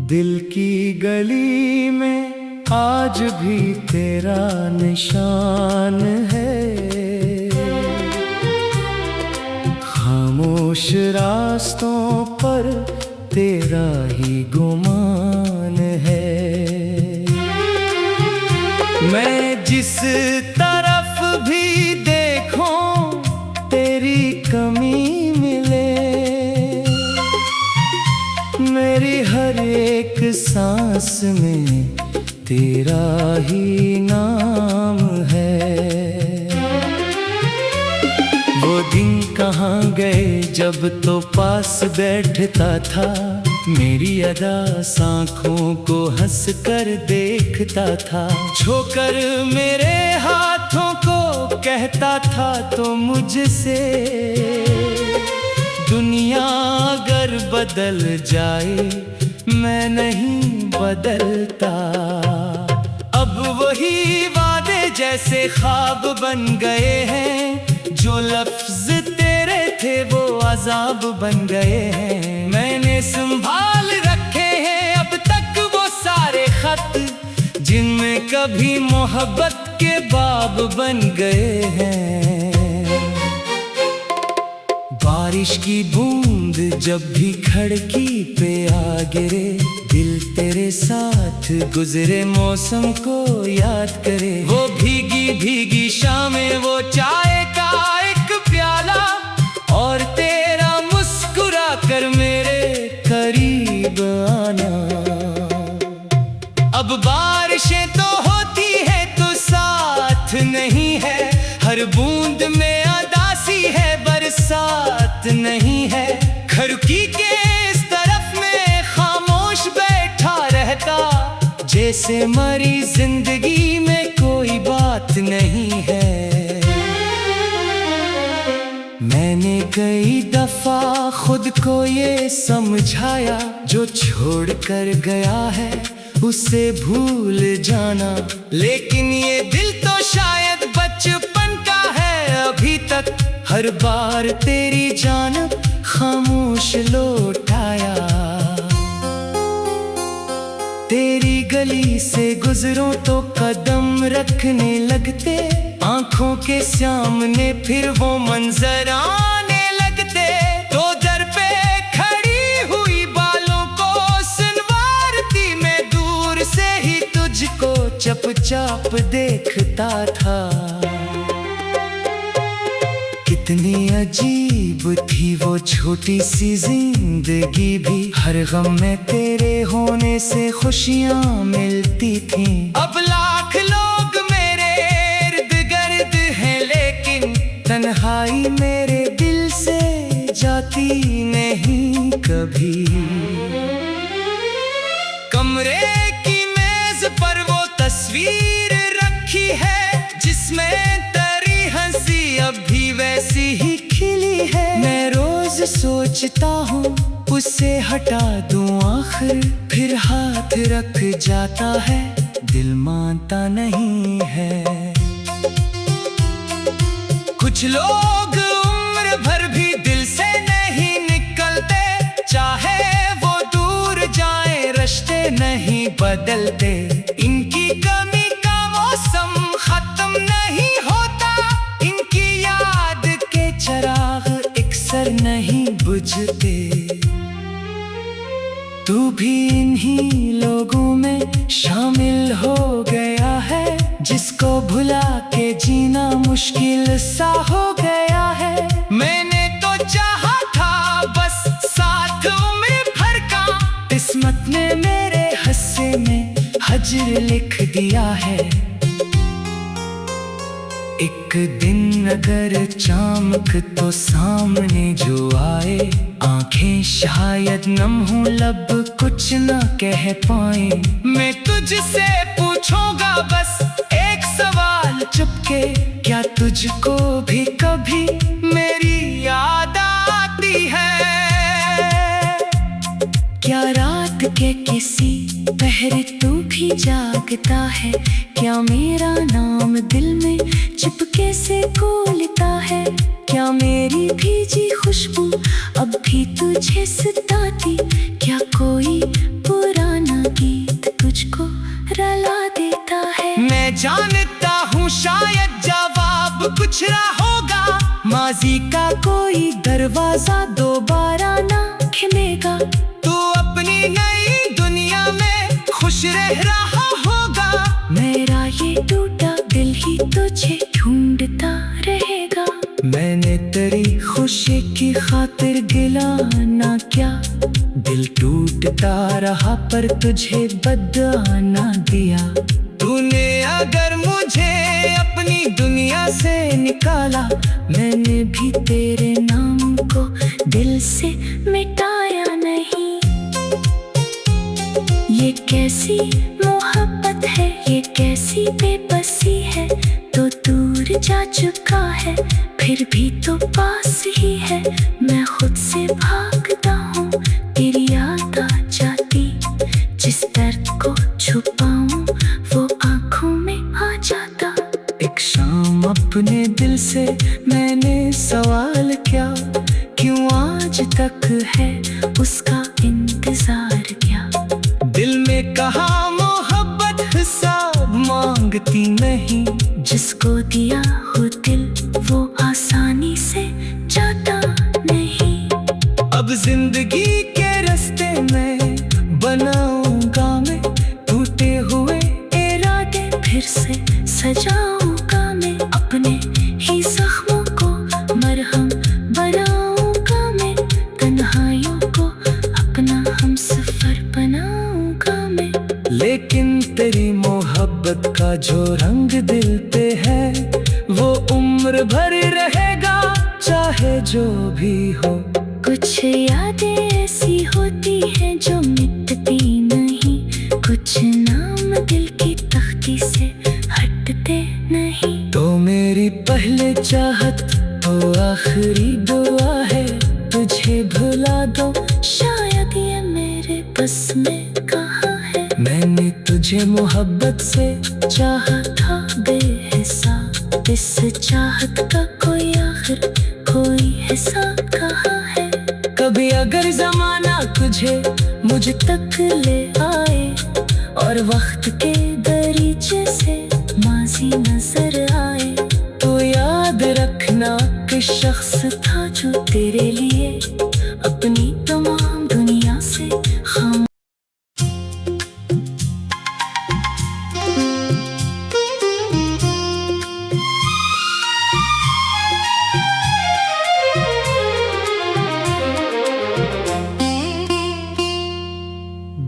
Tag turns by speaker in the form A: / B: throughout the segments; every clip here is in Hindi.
A: दिल की गली में आज भी तेरा निशान है। खामोश रास्तों पर तेरा ही गुमान है। मैं जिस तरफ भी देखूं तेरी कमी मिले। मेरी हर एक सांस में तेरा ही नाम है। वो दिन कहाँ गए जब तो पास बैठता था। मेरी अदा आँखों को हंस कर देखता था। छोकर मेरे हाथों को कहता था तो मुझसे दुनिया अगर बदल जाए मैं नहीं बदलता। अब वही वादे जैसे ख्वाब बन गए हैं। जो लफ्ज तेरे थे वो अजाब बन गए हैं। मैंने संभाल रखे हैं अब तक वो सारे खत जिनमें कभी मोहब्बत के बाब बन गए हैं। बारिश की बूंद जब भी खिड़की पे आ गिरे, दिल तेरे साथ गुजरे मौसम को याद करे। वो भीगी भीगी शामें, वो चाय का एक प्याला और तेरा मुस्कुरा कर मेरे करीब आना। अब बारिशें तो होती है तो साथ नहीं है। हर बूंद में अदासी है, बरसात नहीं है। खिड़की के इस तरफ में खामोश बैठा रहता, जैसे मरी जिंदगी में कोई बात नहीं है। मैंने कई दफा खुद को ये समझाया, जो छोड़ कर गया है उसे भूल जाना। लेकिन ये दिल तो शायद बचपन का है अभी तक। हर बार तेरी जानब खामोश लौट आया। तेरी गली से गुजरूं तो कदम रखने लगते, आंखों के सामने फिर वो मंजर आने लगते। तो दर पे खड़ी हुई बालों को सुनवारती, मैं दूर से ही तुझको चुपचाप देखता था। कितनी अजीब थी वो छोटी सी जिंदगी भी। हर गम में तेरे होने से खुशियां मिलती थीं। अब लाख लोग मेरे इर्द गिर्द हैं, लेकिन तन्हाई मेरे दिल से जाती नहीं कभी। कमरे की मेज पर वो तस्वीर रखी है, जिसमें तेरी हंसी अब भी वैसी ही खिली है। मैं रोज सोचता हूँ उसे हटा दूं आखिर, फिर हाथ रख जाता है, दिल मानता नहीं है। कुछ लोग उम्र भर भी दिल से नहीं निकलते, चाहे वो दूर जाए रिश्ते नहीं बदलते। इनकी कमी का मौसम खत्म नहीं होता, इनकी याद के चिराग अक्सर नहीं बुझते। तू भी इन्हीं लोगों में शामिल हो गया है, जिसको भुला के जीना मुश्किल सा हो गया है। मैंने तो चाहा था बस साथ उम्र भर का, किस्मत ने मेरे हिस्से में हजर लिख दिया है। एक दिन अगर चामक तो सामने जो आए, आंखें शायद नम हो लब कुछ न कह पाए। मैं तुझसे पूछूंगा बस एक सवाल चुपके, क्या तुझको भी कभी मेरी याद आती है? क्या रात के किसी पहरे तू भी जागता है? क्या मेरा नाम दिल में चुपके से बोलता है? क्या मेरी भीजी खुशबू अब भी तुझे सताती? क्या कोई पुराना जानता हूँ शायद जवाब कुछ रहा होगा। माजी का कोई दरवाजा दोबारा ना खुलेगा। तू अपनी नई दुनिया में खुश रह रहा होगा। मेरा ये टूटा दिल ही तुझे ढूंढता रहेगा। मैंने तेरी खुशी की खातिर गिला ना क्या, दिल टूटता रहा पर तुझे बदला ना दिया। तूने अगर मुझे अपनी दुनिया से निकाला, मैंने भी तेरे नाम को दिल से मिटाया नहीं। ये कैसी मोहब्बत है, ये कैसी बेबसी है। तो दूर जा चुका है फिर भी तो पास ही है। मैं खुद से भागता हूँ, तेरी याद आ जाती। जिस दर्द को छुपाऊं वो आंखों में आ जाता। एक शाम अपने दिल से मैंने सवाल किया, क्यों आज तक है उसका इंतजार क्या। दिल में कहा मोहब्बत हिसाब मांगती नहीं। जिसको दिया हो दिल वो आसानी से जाता नहीं। अब जिंदगी के रास्ते में बनाऊंगा मैं टूटे हुए इरादे फिर से सजाऊंगा मैं। अपने ही जख्मों को मरहम बनाऊंगा मैं। तन्हाइयों को अपना हमसफर बनाऊंगा मैं। लेकिन तेरी मोहब्बत का जो रंग दिल पे है वो उम्र भर रहेगा, चाहे जो भी हो। कुछ यादें ऐसी होती हैं जो मिटती नहीं। कुछ नाम दिल की तख्ती से हटते नहीं। तो मेरी पहले चाहत तो आखिरी दुआ है, तुझे भुला दो शायद ये मेरे बस में कहाँ है। मैंने तुझे मोहब्बत से चाहा था बेहिसाब। इस चाहत का कोई आखिर कोई हिसाब कहाँ है। कभी अगर जमाना तुझे मुझ तक ले आए और वक्त के दरीचे से माजी नजर आए, तो याद रखना कि शख्स था जो तेरे लिए अपनी तमाम दुनिया से खामोश।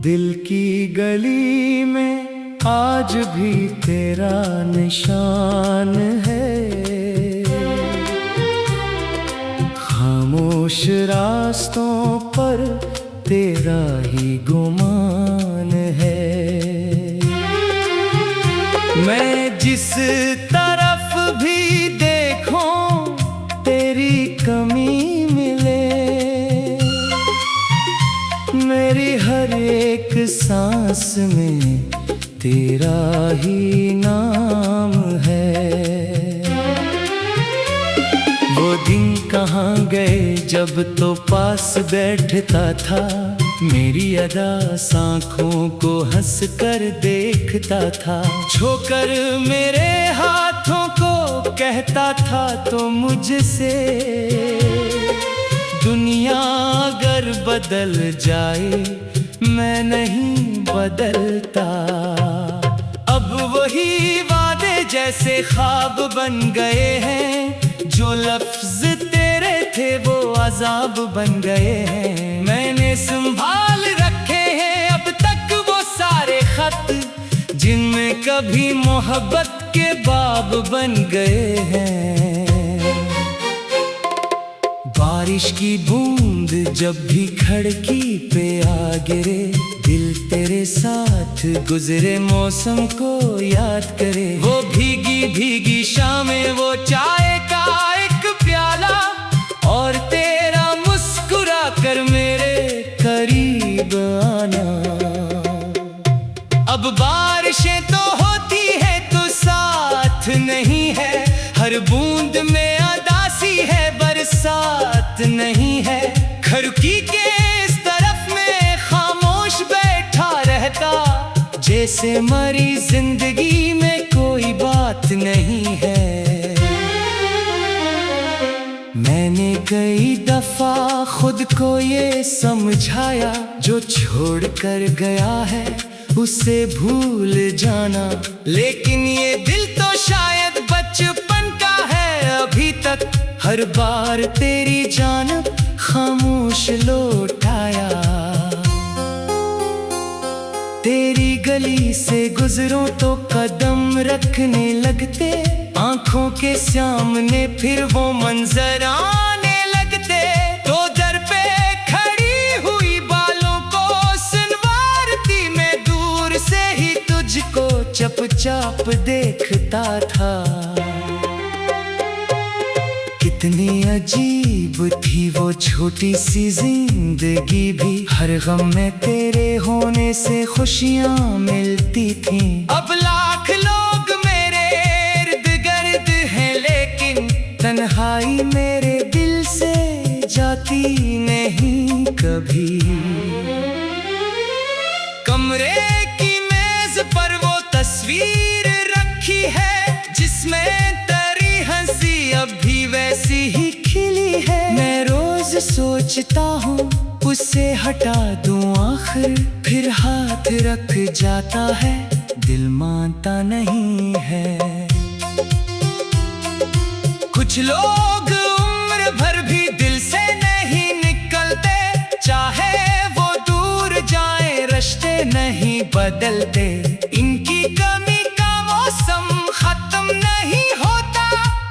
A: दिल की गली में आज भी तेरा निशान है। खामोश रास्तों पर तेरा ही गुमान है। मैं जिस तरफ भी देखूं तेरी कमी मिले। मेरी हर एक सांस में तेरा ही नाम है। वो दिन कहाँ गए जब तो पास बैठता था। मेरी अदा आँखों को हंस कर देखता था। छोकर मेरे हाथों को कहता था तो मुझसे, दुनिया अगर बदल जाए मैं नहीं बदलता। अब वही वादे जैसे ख्वाब बन गए हैं। जो लफ्ज तेरे थे वो अजाब बन गए हैं। मैंने संभाल रखे हैं अब तक वो सारे खत, जिनमें कभी मोहब्बत के बाब बन गए हैं। बारिश की बूंद जब भी खिड़की पे आ गिरे, दिल तेरे साथ गुजरे मौसम को याद करे। वो भीगी भीगी शामें, वो चाय का एक प्याला, और तेरा मुस्कुरा कर मेरे करीब आना। अब बारिशें तो होती है तो साथ नहीं है। हर बूंद में अदासी है, बरसात नहीं है। खिड़की के इस तरफ में खामोश बैठा रहता, जैसे मरी जिंदगी में कोई बात नहीं है। मैंने कई दफा खुद को ये समझाया, जो छोड़ कर गया है उसे भूल जाना। लेकिन ये दिल तो शायद बचपन का है, अभी तक हर बार तेरी जानब खामोश लौटाया। तेरी गली से गुजरूं तो कदम रखने लगते, आंखों के सामने फिर वो मंजर आने लगते। तो दर पे खड़ी हुई बालों को सुनवारती, मैं दूर से ही तुझको चुपचाप देखता था। कितनी अजीब थी वो छोटी सी जिंदगी भी, हर गम में तेरे होने से खुशियां मिलती थीं। अब लाख लोग मेरे इर्द गिर्द हैं, लेकिन तन्हाई मेरे दिल से जाती नहीं कभी। कमरे की मेज पर वो तस्वीर रखी है, जिसमें तेरी हंसी अब भी वैसी ही खिली है। मैं रोज सोचता हूँ उसे हटा दूं आखिर, फिर हाथ रख जाता है, दिल मानता नहीं है। कुछ लोग उम्र भर भी दिल से नहीं निकलते, चाहे वो दूर जाए रिश्ते नहीं बदलते। इनकी कमी का मौसम खत्म नहीं होता,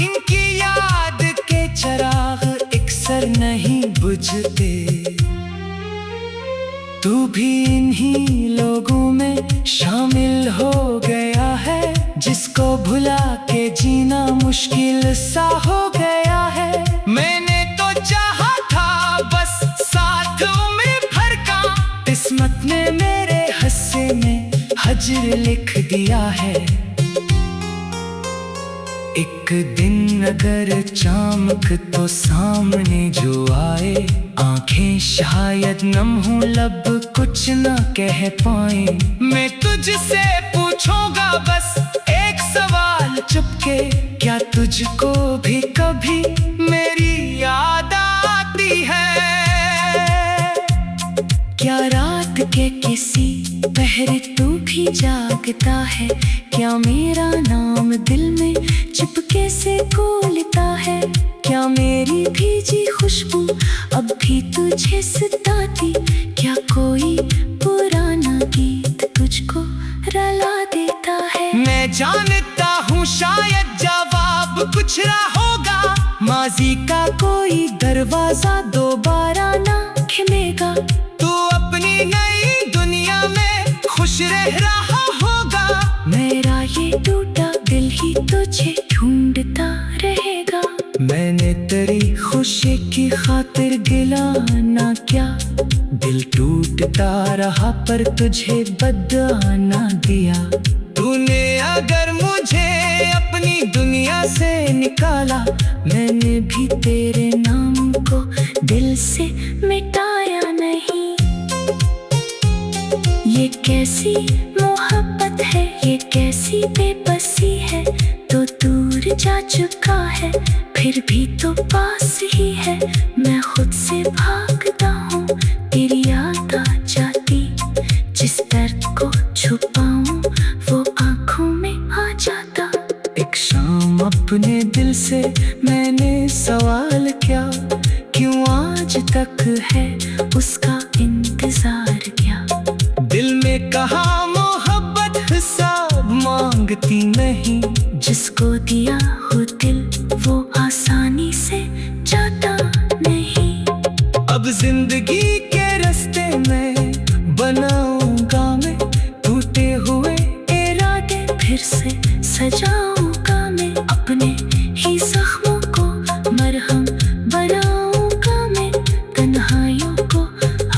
A: इनकी याद के चिराग अक्सर नहीं बुझते। तू भी इन्हीं लोगों में शामिल हो गया है, जिसको भुला के जीना मुश्किल सा हो गया है। मैंने तो चाहा था बस साथ उम्र भर का, किस्मत ने मेरे हिस्से में हजर लिख दिया है। एक दिन अगर चमक तो सामने जो आए, आंखें शायद नम हो लब कुछ न कह पाए। मैं तुझसे पूछूंगा बस एक सवाल चुपके, क्या तुझको भी कभी मेरी याद आती है? क्या रात के किसी पहरे तू भी जागता है? क्या मेरा नाम दिल में चिपके से कोलता है? क्या मेरी भीजी खुशबू अब भी तुझे सताती? क्या कोई पुराना गीत तुझको रुला देता है? मैं जानता हूँ शायद जवाब कुछ रहा होगा, माजी का कोई दरवाजा दोबारा ना खुलेगा। तू अपनी नई दुनिया में खुश रह रहा होगा, मेरा ये टूटा दिल ही तुझे ढूंढता रहेगा। मैंने तेरी खुशी की खातिर गिला ना क्या, दिल टूटता रहा पर तुझे बदला ना दिया। तूने अगर मुझे अपनी दुनिया से निकाला, मैंने भी तेरे नाम को दिल से मिटाया नहीं। ये कैसी मोहब्बत है, ये कैसी बेबसी है। तो दूर जा चुका है फिर भी तो पास ही है। मैं खुद से भागता हूँ, तेरी याद आ जाती। जिस दर्द को छुपाऊं वो आंखों में आ जाता। एक शाम अपने दिल से मैंने सवाल किया, क्यों आज तक है उसका इंतजार क्या? दिल में कहा मोहब्बत हिसाब मांगती नहीं, जिसको दिया हो दिल वो आसानी से जाता नहीं। अब जिंदगी के रास्ते में बनाऊंगा मैं टूटे हुए इरादे, फिर से सजाऊंगा मैं अपने ही जख्मों को मरहम बनाऊंगा मैं। तन्हाइयों को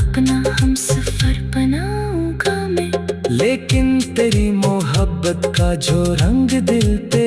A: अपना हमसफर बनाऊंगा मैं। लेकिन तेरी मोहब्बत का जो रंग दिल पे